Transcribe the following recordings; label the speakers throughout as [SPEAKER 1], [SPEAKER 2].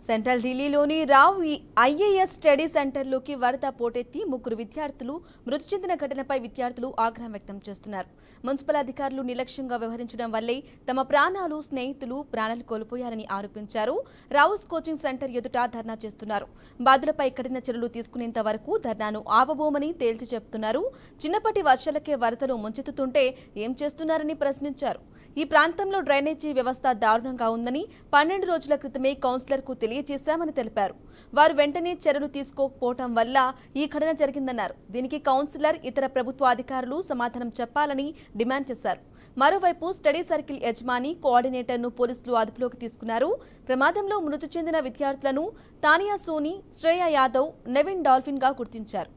[SPEAKER 1] Central ఢిల్లీలోని Rao IAS study సెంటర్లోకి వరద పోటెత్తి ముగ్గురు విద్యార్థులు మృతి చెందిన ఘటనపై విద్యార్థులు ఆగ్రహం వ్యక్తం చేస్తున్నారు. మున్సిపల్ అధికారులు నిర్లక్ష్యంగా వ్యవహరించడం వల్లే తమ ప్రాణాలు, స్నేహితులు ప్రాణాలు కోల్పోయారని ఆరోపించారు. రావుస్ కోచింగ్ సెంటర్ ఎదుట ధర్నా చేస్తున్నారు. బాధితులపై కఠిన చర్యలు తీసుకునేంత వరకు ధర్నాను ఆపబోమని తేల్చి చెబుతున్నారు. చిన్నపాటి వర్షాలకే వరదలు ముంచెత్తుతుంటే ఏం చేస్తున్నారని ప్రశ్నించారు. ఈ ప్రాంతంలో డ్రైనేజీ వ్యవస్థ దారుణంగా ఉందని 12 రోజుల క్రితమే కౌన్సిలర్కు తెలియజేశామని తెలిపారు. వారు వెంటనే చర్యలు తీసుకోకపోవడం వల్ల ఈ ఘటన జరిగిందన్నారు. దీనికి కౌన్సిలర్, ఇతర ప్రభుత్వ అధికారులు సమాధానం చెప్పాలని డిమాండ్ చేశారు. మరోవైపు స్టడీ సర్కిల్ యజమాని, కోఆర్డినేటర్ను పోలీసులు అదుపులోకి తీసుకున్నారు. ప్రమాదంలో మృతి చెందిన విద్యార్థులను తానియా సోని, శ్రేయా యాదవ్, నెవిన్ డాల్ఫిన్ గా గుర్తించారు.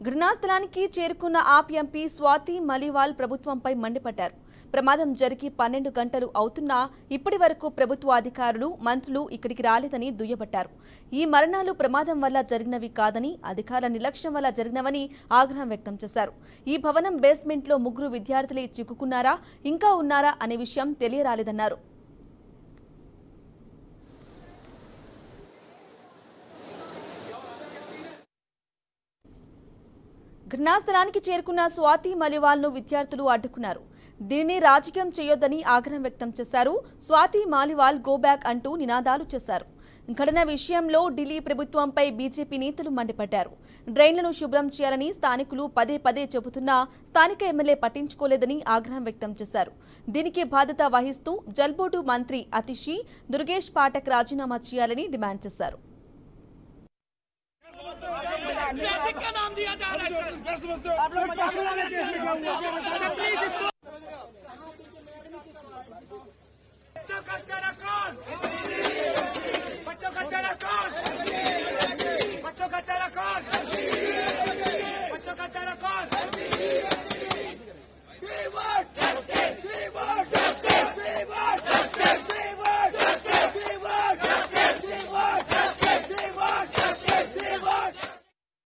[SPEAKER 1] ఘటనా స్థలానికి చేరుకున్న ఆప్ ఎంపీ స్వాతి మలివాల్ ప్రభుత్వంపై మండిపడ్డారు. ప్రమాదం జరిగి 12 గంటలు అవుతున్నా ఇప్పటి వరకు ప్రభుత్వ అధికారులు, మంత్రులు ఇక్కడికి రాలేదని దుయ్యబట్టారు. ఈ మరణాలు ప్రమాదం వల్ల జరిగినవి కాదని, అధికారుల నిర్లక్ష్యం వల్ల జరిగినవని ఆగ్రహం వ్యక్తం చేశారు. ఈ భవనం బేస్మెంట్లో ముగ్గురు విద్యార్థులే చిక్కుకున్నారా, ఇంకా ఉన్నారా అనే విషయం తెలియరాలేదన్నారు. ఘటనా స్థలానికి చేరుకున్న స్వాతి మలివాల్ను విద్యార్థులు అడ్డుకున్నారు. దీనిని రాజకీయం చేయొద్దని ఆగ్రహం వ్యక్తం చేశారు. స్వాతి మాలివాల్ గో బ్యాక్ అంటూ నినాదాలు చేశారు. ఘటన విషయంలో ఢిల్లీ ప్రభుత్వంపై బీజేపీ నేతలు మండిపడ్డారు. డ్రైన్లను శుభ్రం చేయాలని స్థానికులు పదే పదే చెబుతున్నా స్థానిక ఎమ్మెల్యే పట్టించుకోలేదని ఆగ్రహం వ్యక్తం చేశారు. దీనికి బాధ్యత వహిస్తూ జల్బోర్డు మంత్రి అతిషి దుర్గేష్ పాఠక్ రాజీనామా చేయాలని డిమాండ్ చేశారు.
[SPEAKER 2] का नाम दिया जा रहा है सर। आप लोग